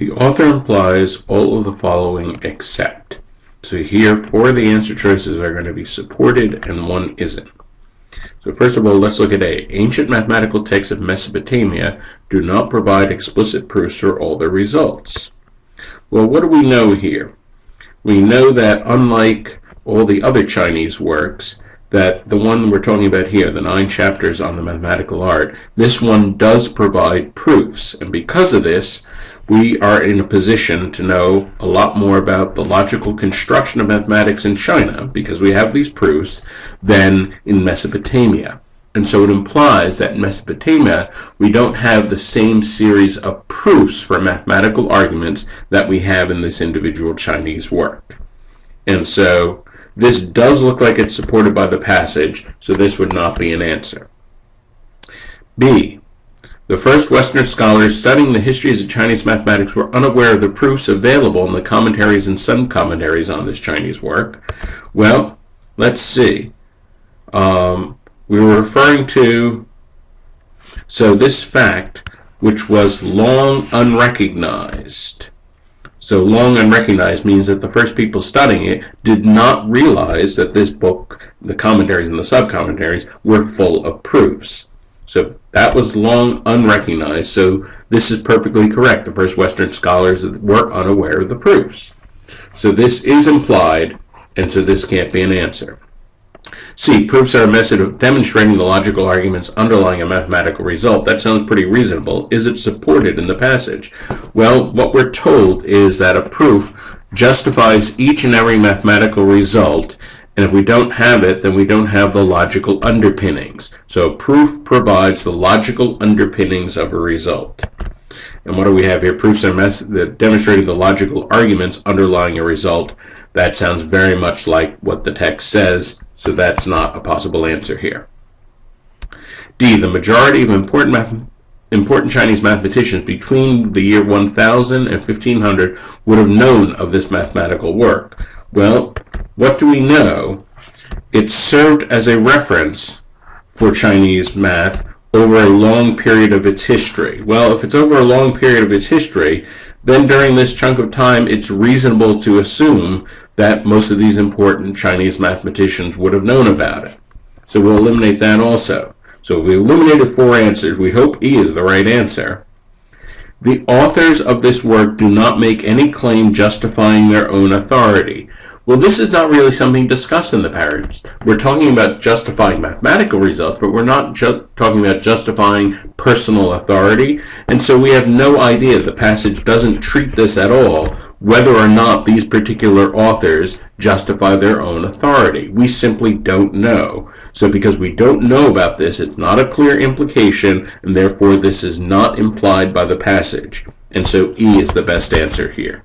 The author implies all of the following except. So here, 4 of the answer choices are going to be supported and 1 isn't. So first of all, let's look at A. Ancient mathematical texts of Mesopotamia do not provide explicit proofs for all their results. Well, what do we know here? We know that unlike all the other Chinese works, that the one we're talking about here, the 9 chapters on the mathematical art, this one does provide proofs. And because of this, we are in a position to know a lot more about the logical construction of mathematics in China, because we have these proofs, than in Mesopotamia. And so it implies that in Mesopotamia, we don't have the same series of proofs for mathematical arguments that we have in this individual Chinese work. And so this does look like it's supported by the passage, so this would not be an answer. B. The first Western scholars studying the histories of Chinese mathematics were unaware of the proofs available in the commentaries and sub-commentaries on this Chinese work. Well, let's see. We were referring to, so this fact, which was long unrecognized. So long unrecognized means that the first people studying it did not realize that this book, the commentaries and the sub-commentaries, were full of proofs. So that was long unrecognized, so this is perfectly correct. The first Western scholars were unaware of the proofs. So this is implied, and so this can't be an answer. C. Proofs are a method of demonstrating the logical arguments underlying a mathematical result. That sounds pretty reasonable. Is it supported in the passage? Well, what we're told is that a proof justifies each and every mathematical result, and if we don't have it, then we don't have the logical underpinnings. So a proof provides the logical underpinnings of a result. And what do we have here? Proofs are demonstrating the logical arguments underlying a result. That sounds very much like what the text says, so that's not a possible answer here. D. The majority of important Chinese mathematicians between the year 1000 and 1500 would have known of this mathematical work. Well, what do we know? It served as a reference for Chinese math over a long period of its history. Well, if it's over a long period of its history, then during this chunk of time, it's reasonable to assume that most of these important Chinese mathematicians would have known about it. So we'll eliminate that also. So we eliminated 4 answers. We hope E is the right answer. The authors of this work do not make any claim justifying their own authority. Well, this is not really something discussed in the passage. We're talking about justifying mathematical results, but we're not talking about justifying personal authority. And so we have no idea, the passage doesn't treat this at all, whether or not these particular authors justify their own authority. We simply don't know. So because we don't know about this, it's not a clear implication, and therefore this is not implied by the passage. And so E is the best answer here.